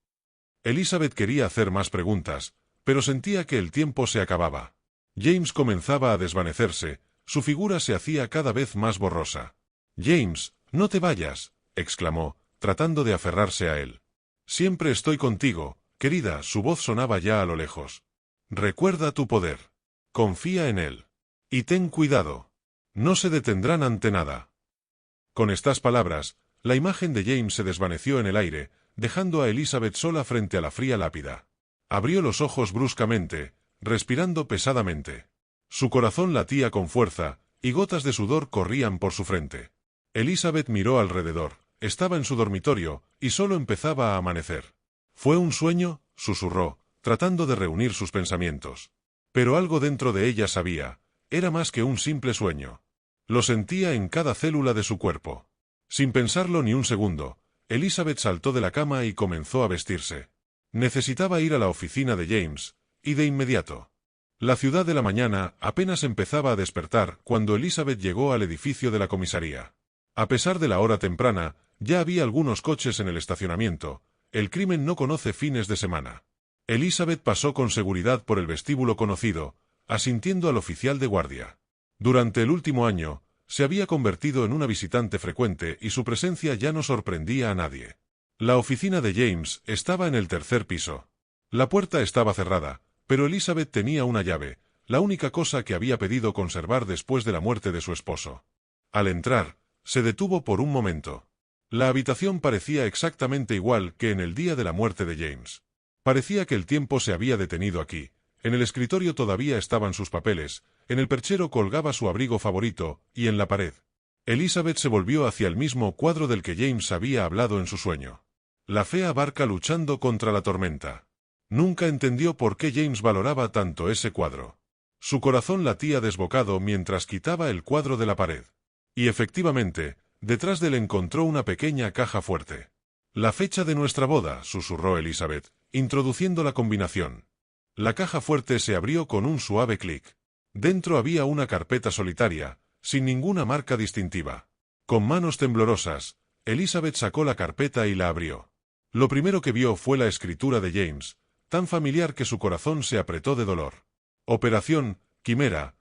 Elizabeth quería hacer más preguntas, pero sentía que el tiempo se acababa. James comenzaba a desvanecerse, su figura se hacía cada vez más borrosa. «James, no te vayas», exclamó, tratando de aferrarse a él. «Siempre estoy contigo, querida», su voz sonaba ya a lo lejos. «Recuerda tu poder. Confía en él. Y ten cuidado. No se detendrán ante nada». Con estas palabras, la imagen de James se desvaneció en el aire, dejando a Elizabeth sola frente a la fría lápida. Abrió los ojos bruscamente, respirando pesadamente. Su corazón latía con fuerza, y gotas de sudor corrían por su frente. Elizabeth miró alrededor. Estaba en su dormitorio, y solo empezaba a amanecer. «¿Fue un sueño?», susurró, tratando de reunir sus pensamientos. Pero algo dentro de ella sabía, era más que un simple sueño. Lo sentía en cada célula de su cuerpo. Sin pensarlo ni un segundo, Elizabeth saltó de la cama y comenzó a vestirse. Necesitaba ir a la oficina de James, y de inmediato. La ciudad de la mañana apenas empezaba a despertar cuando Elizabeth llegó al edificio de la comisaría. A pesar de la hora temprana, ya había algunos coches en el estacionamiento. El crimen no conoce fines de semana. Elizabeth pasó con seguridad por el vestíbulo conocido, asintiendo al oficial de guardia. Durante el último año, se había convertido en una visitante frecuente y su presencia ya no sorprendía a nadie. La oficina de James estaba en el tercer piso. La puerta estaba cerrada, pero Elizabeth tenía una llave, la única cosa que había pedido conservar después de la muerte de su esposo. Al entrar, se detuvo por un momento. La habitación parecía exactamente igual que en el día de la muerte de James. Parecía que el tiempo se había detenido aquí. En el escritorio todavía estaban sus papeles, en el perchero colgaba su abrigo favorito, y en la pared. Elizabeth se volvió hacia el mismo cuadro del que James había hablado en su sueño. La fea barca luchando contra la tormenta. Nunca entendió por qué James valoraba tanto ese cuadro. Su corazón latía desbocado mientras quitaba el cuadro de la pared. Y efectivamente, detrás de él encontró una pequeña caja fuerte. «La fecha de nuestra boda», susurró Elizabeth, introduciendo la combinación. La caja fuerte se abrió con un suave clic. Dentro había una carpeta solitaria, sin ninguna marca distintiva. Con manos temblorosas, Elizabeth sacó la carpeta y la abrió. Lo primero que vio fue la escritura de James, tan familiar que su corazón se apretó de dolor. «Operación Quimera»,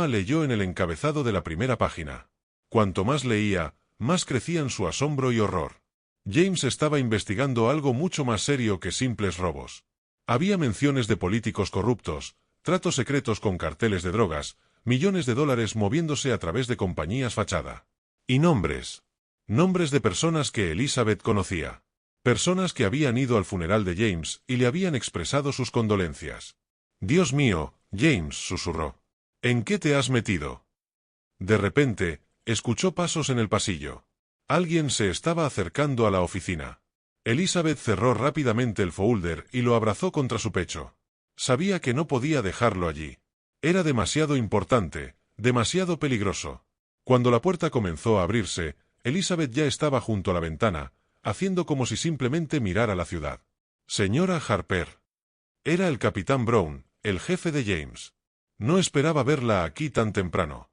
leyó en el encabezado de la primera página. Cuanto más leía, más crecían su asombro y horror. James estaba investigando algo mucho más serio que simples robos. Había menciones de políticos corruptos, tratos secretos con carteles de drogas, millones de dólares moviéndose a través de compañías fachada. Y nombres. Nombres de personas que Elizabeth conocía. Personas que habían ido al funeral de James y le habían expresado sus condolencias. «Dios mío», James susurró. «¿En qué te has metido?» De repente, escuchó pasos en el pasillo. Alguien se estaba acercando a la oficina. Elizabeth cerró rápidamente el folder y lo abrazó contra su pecho. Sabía que no podía dejarlo allí. Era demasiado importante, demasiado peligroso. Cuando la puerta comenzó a abrirse, Elizabeth ya estaba junto a la ventana, haciendo como si simplemente mirara la ciudad. «Señora Harper». Era el capitán Brown, el jefe de James. No esperaba verla aquí tan temprano.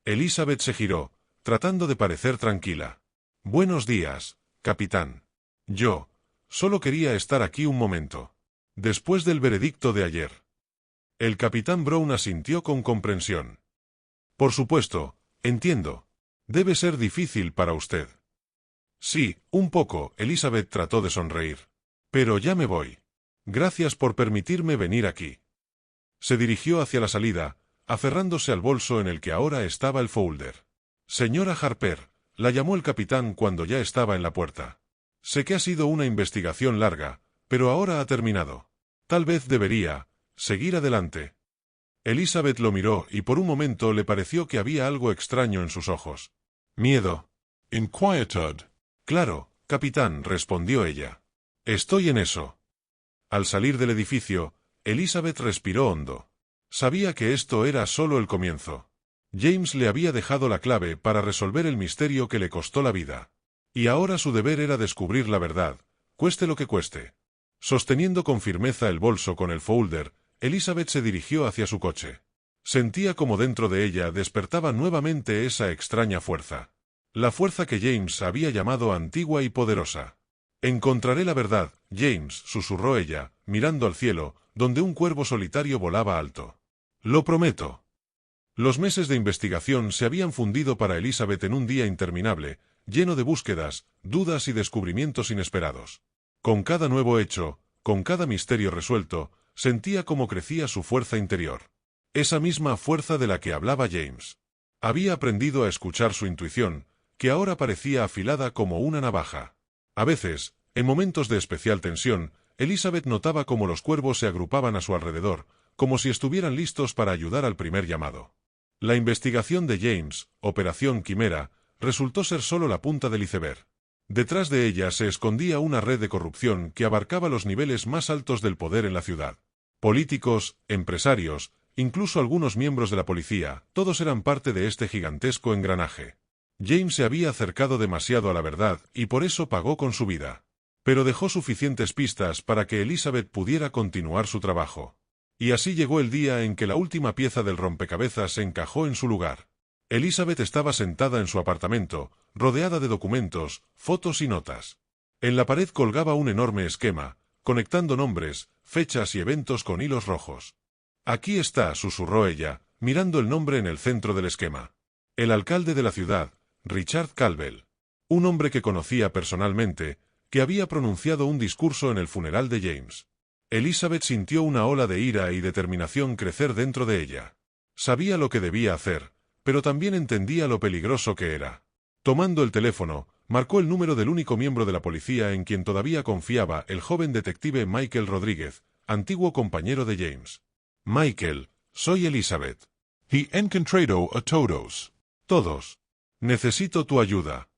Elizabeth se giró, tratando de parecer tranquila. «Buenos días, capitán. Yo solo quería estar aquí un momento. Después del veredicto de ayer». El capitán Brown asintió con comprensión. «Por supuesto, entiendo. Debe ser difícil para usted». «Sí, un poco», Elizabeth trató de sonreír. «Pero ya me voy. Gracias por permitirme venir aquí». Se dirigió hacia la salida, aferrándose al bolso en el que ahora estaba el folder. «Señora Harper», la llamó el capitán cuando ya estaba en la puerta. «Sé que ha sido una investigación larga, pero ahora ha terminado. Tal vez debería seguir adelante». Elizabeth lo miró y por un momento le pareció que había algo extraño en sus ojos. «Miedo». Inquietud. «Claro, capitán», respondió ella. «Estoy en eso». Al salir del edificio, Elizabeth respiró hondo. Sabía que esto era solo el comienzo. James le había dejado la clave para resolver el misterio que le costó la vida. Y ahora su deber era descubrir la verdad, cueste lo que cueste. Sosteniendo con firmeza el bolso con el folder, Elizabeth se dirigió hacia su coche. Sentía como dentro de ella despertaba nuevamente esa extraña fuerza. La fuerza que James había llamado antigua y poderosa. «Encontraré la verdad, James», susurró ella, mirando al cielo, donde un cuervo solitario volaba alto. «Lo prometo». Los meses de investigación se habían fundido para Elizabeth en un día interminable, lleno de búsquedas, dudas y descubrimientos inesperados. Con cada nuevo hecho, con cada misterio resuelto, sentía cómo crecía su fuerza interior. Esa misma fuerza de la que hablaba James. Había aprendido a escuchar su intuición, que ahora parecía afilada como una navaja. A veces, en momentos de especial tensión, Elizabeth notaba cómo los cuervos se agrupaban a su alrededor, como si estuvieran listos para ayudar al primer llamado. La investigación de James, Operación Quimera, resultó ser solo la punta del iceberg. Detrás de ella se escondía una red de corrupción que abarcaba los niveles más altos del poder en la ciudad. Políticos, empresarios, incluso algunos miembros de la policía, todos eran parte de este gigantesco engranaje. James se había acercado demasiado a la verdad y por eso pagó con su vida. Pero dejó suficientes pistas para que Elizabeth pudiera continuar su trabajo. Y así llegó el día en que la última pieza del rompecabezas se encajó en su lugar. Elizabeth estaba sentada en su apartamento, rodeada de documentos, fotos y notas. En la pared colgaba un enorme esquema, conectando nombres, fechas y eventos con hilos rojos. Aquí está, susurró ella, mirando el nombre en el centro del esquema. El alcalde de la ciudad, Richard Caldwell. Un hombre que conocía personalmente, que había pronunciado un discurso en el funeral de James. Elizabeth sintió una ola de ira y determinación crecer dentro de ella. Sabía lo que debía hacer, pero también entendía lo peligroso que era. Tomando el teléfono, marcó el número del único miembro de la policía en quien todavía confiaba, el joven detective Michael Rodríguez, antiguo compañero de James. Michael, soy Elizabeth. He encontrado a todos. Todos. Necesito tu ayuda.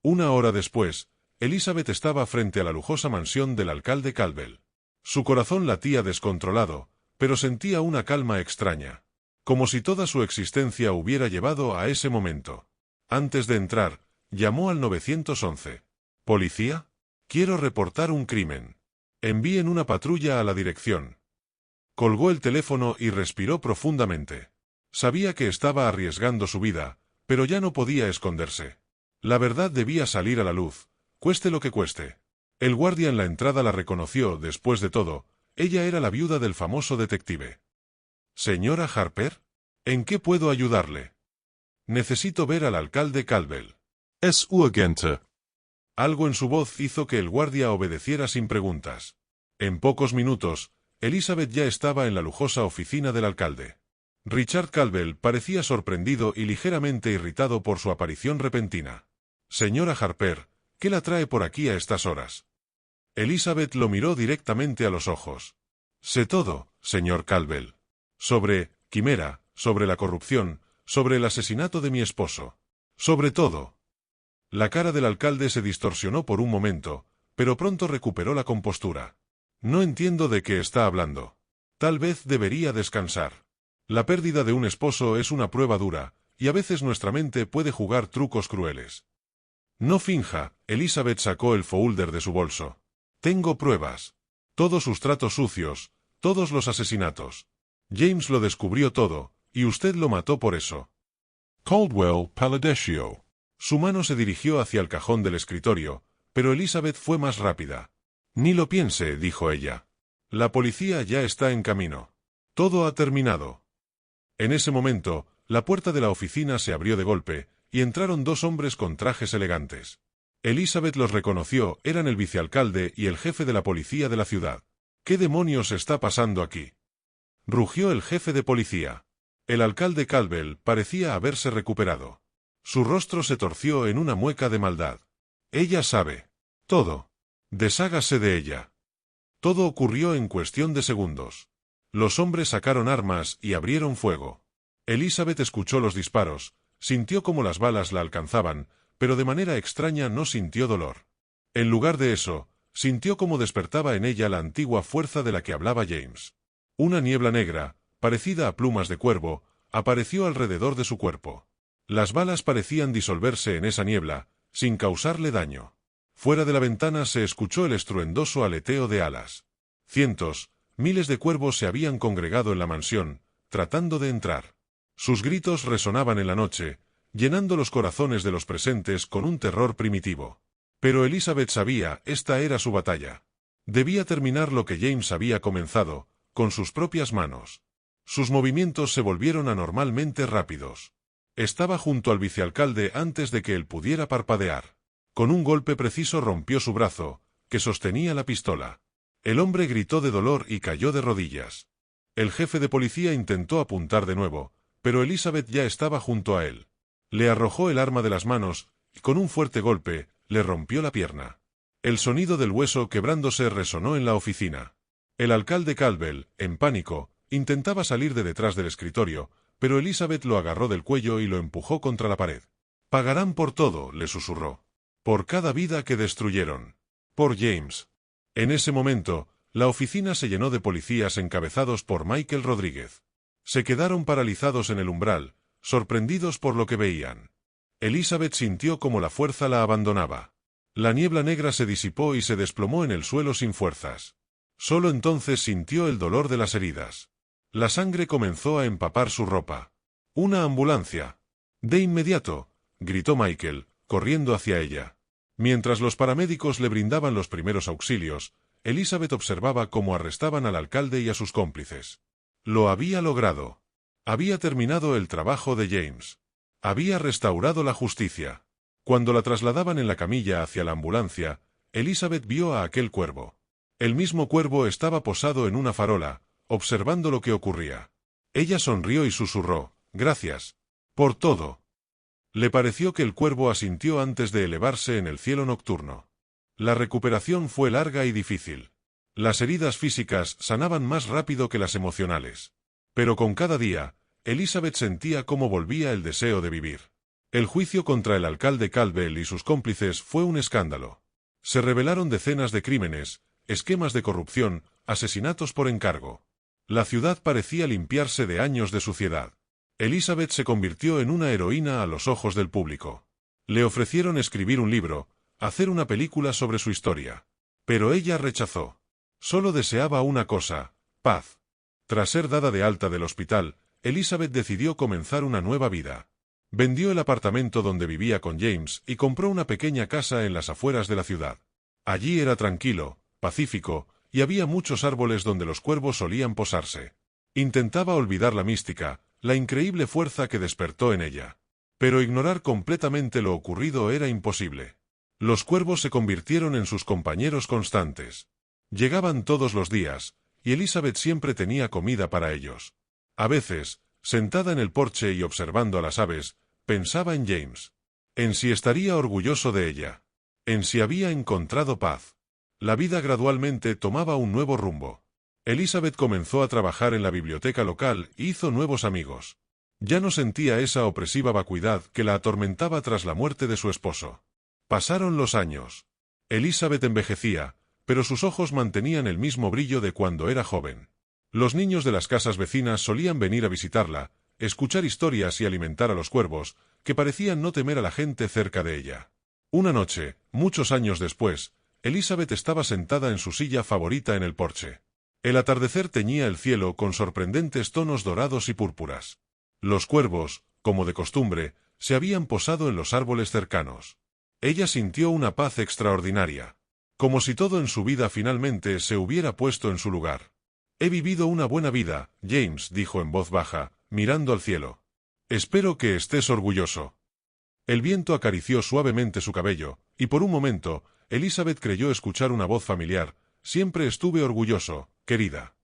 Una hora después, Elizabeth estaba frente a la lujosa mansión del alcalde Caldwell. Su corazón latía descontrolado, pero sentía una calma extraña. Como si toda su existencia hubiera llevado a ese momento. Antes de entrar, llamó al 911. ¿Policía? Quiero reportar un crimen. Envíen una patrulla a la dirección. Colgó el teléfono y respiró profundamente. Sabía que estaba arriesgando su vida, pero ya no podía esconderse. La verdad debía salir a la luz, cueste lo que cueste. El guardia en la entrada la reconoció, después de todo, ella era la viuda del famoso detective. Señora Harper, ¿en qué puedo ayudarle? Necesito ver al alcalde Caldwell. Es urgente. Algo en su voz hizo que el guardia obedeciera sin preguntas. En pocos minutos, Elizabeth ya estaba en la lujosa oficina del alcalde. Richard Caldwell parecía sorprendido y ligeramente irritado por su aparición repentina. Señora Harper, ¿qué la trae por aquí a estas horas? Elizabeth lo miró directamente a los ojos. Sé todo, señor Caldwell. Sobre Quimera, sobre la corrupción, sobre el asesinato de mi esposo. Sobre todo. La cara del alcalde se distorsionó por un momento, pero pronto recuperó la compostura. No entiendo de qué está hablando. Tal vez debería descansar. La pérdida de un esposo es una prueba dura, y a veces nuestra mente puede jugar trucos crueles. No finja, Elizabeth sacó el folder de su bolso. Tengo pruebas. Todos sus tratos sucios, todos los asesinatos. James lo descubrió todo, y usted lo mató por eso. Caldwell palideció. Su mano se dirigió hacia el cajón del escritorio, pero Elizabeth fue más rápida. Ni lo piense, dijo ella. La policía ya está en camino. Todo ha terminado. En ese momento, la puerta de la oficina se abrió de golpe, y entraron dos hombres con trajes elegantes. Elizabeth los reconoció, eran el vicealcalde y el jefe de la policía de la ciudad. ¿Qué demonios está pasando aquí? Rugió el jefe de policía. El alcalde Caldwell parecía haberse recuperado. Su rostro se torció en una mueca de maldad. Ella sabe. Todo. Deshágase de ella. Todo ocurrió en cuestión de segundos. Los hombres sacaron armas y abrieron fuego. Elizabeth escuchó los disparos, sintió cómo las balas la alcanzaban, pero de manera extraña no sintió dolor. En lugar de eso, sintió cómo despertaba en ella la antigua fuerza de la que hablaba James. Una niebla negra, parecida a plumas de cuervo, apareció alrededor de su cuerpo. Las balas parecían disolverse en esa niebla, sin causarle daño. Fuera de la ventana se escuchó el estruendoso aleteo de alas. Cientos, miles de cuervos se habían congregado en la mansión, tratando de entrar. Sus gritos resonaban en la noche, llenando los corazones de los presentes con un terror primitivo. Pero Elizabeth sabía, esta era su batalla. Debía terminar lo que James había comenzado, con sus propias manos. Sus movimientos se volvieron anormalmente rápidos. Estaba junto al vicealcalde antes de que él pudiera parpadear. Con un golpe preciso rompió su brazo, que sostenía la pistola. El hombre gritó de dolor y cayó de rodillas. El jefe de policía intentó apuntar de nuevo, pero Elizabeth ya estaba junto a él. Le arrojó el arma de las manos, y con un fuerte golpe, le rompió la pierna. El sonido del hueso quebrándose resonó en la oficina. El alcalde Caldwell, en pánico, intentaba salir de detrás del escritorio, pero Elizabeth lo agarró del cuello y lo empujó contra la pared. «Pagarán por todo», le susurró. «Por cada vida que destruyeron. Por James». En ese momento, la oficina se llenó de policías encabezados por Michael Rodríguez. Se quedaron paralizados en el umbral, sorprendidos por lo que veían. Elizabeth sintió como la fuerza la abandonaba. La niebla negra se disipó y se desplomó en el suelo sin fuerzas. Solo entonces sintió el dolor de las heridas. La sangre comenzó a empapar su ropa. «Una ambulancia». De inmediato, gritó Michael, corriendo hacia ella. Mientras los paramédicos le brindaban los primeros auxilios, Elizabeth observaba cómo arrestaban al alcalde y a sus cómplices. Lo había logrado. Había terminado el trabajo de James. Había restaurado la justicia. Cuando la trasladaban en la camilla hacia la ambulancia, Elizabeth vio a aquel cuervo. El mismo cuervo estaba posado en una farola, observando lo que ocurría. Ella sonrió y susurró, «Gracias. Por todo». Le pareció que el cuervo asintió antes de elevarse en el cielo nocturno. La recuperación fue larga y difícil. Las heridas físicas sanaban más rápido que las emocionales. Pero con cada día, Elizabeth sentía cómo volvía el deseo de vivir. El juicio contra el alcalde Caldwell y sus cómplices fue un escándalo. Se revelaron decenas de crímenes, esquemas de corrupción, asesinatos por encargo. La ciudad parecía limpiarse de años de suciedad. Elizabeth se convirtió en una heroína a los ojos del público. Le ofrecieron escribir un libro, hacer una película sobre su historia. Pero ella rechazó. Solo deseaba una cosa, paz. Tras ser dada de alta del hospital, Elizabeth decidió comenzar una nueva vida. Vendió el apartamento donde vivía con James y compró una pequeña casa en las afueras de la ciudad. Allí era tranquilo, pacífico, y había muchos árboles donde los cuervos solían posarse. Intentaba olvidar la mística, la increíble fuerza que despertó en ella. Pero ignorar completamente lo ocurrido era imposible. Los cuervos se convirtieron en sus compañeros constantes. Llegaban todos los días, y Elizabeth siempre tenía comida para ellos. A veces, sentada en el porche y observando a las aves, pensaba en James. En si estaría orgulloso de ella. En si había encontrado paz. La vida gradualmente tomaba un nuevo rumbo. Elizabeth comenzó a trabajar en la biblioteca local y hizo nuevos amigos. Ya no sentía esa opresiva vacuidad que la atormentaba tras la muerte de su esposo. Pasaron los años. Elizabeth envejecía, pero sus ojos mantenían el mismo brillo de cuando era joven. Los niños de las casas vecinas solían venir a visitarla, escuchar historias y alimentar a los cuervos, que parecían no temer a la gente cerca de ella. Una noche, muchos años después, Elizabeth estaba sentada en su silla favorita en el porche. El atardecer teñía el cielo con sorprendentes tonos dorados y púrpuras. Los cuervos, como de costumbre, se habían posado en los árboles cercanos. Ella sintió una paz extraordinaria. Como si todo en su vida finalmente se hubiera puesto en su lugar. «He vivido una buena vida», James dijo en voz baja, mirando al cielo. «Espero que estés orgulloso». El viento acarició suavemente su cabello, y por un momento, Elizabeth creyó escuchar una voz familiar. «Siempre estuve orgulloso, querida».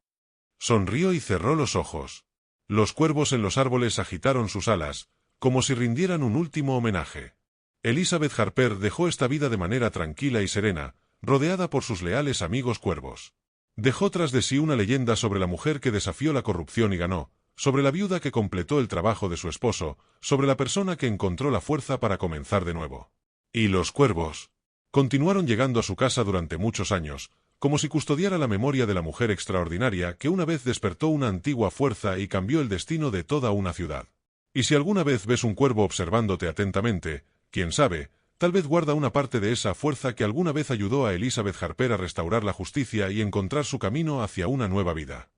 Sonrió y cerró los ojos. Los cuervos en los árboles agitaron sus alas, como si rindieran un último homenaje. Elizabeth Harper dejó esta vida de manera tranquila y serena, rodeada por sus leales amigos cuervos. Dejó tras de sí una leyenda sobre la mujer que desafió la corrupción y ganó, sobre la viuda que completó el trabajo de su esposo, sobre la persona que encontró la fuerza para comenzar de nuevo. Y los cuervos continuaron llegando a su casa durante muchos años, como si custodiara la memoria de la mujer extraordinaria que una vez despertó una antigua fuerza y cambió el destino de toda una ciudad. Y si alguna vez ves un cuervo observándote atentamente, quién sabe, tal vez guarda una parte de esa fuerza que alguna vez ayudó a Elizabeth Harper a restaurar la justicia y encontrar su camino hacia una nueva vida.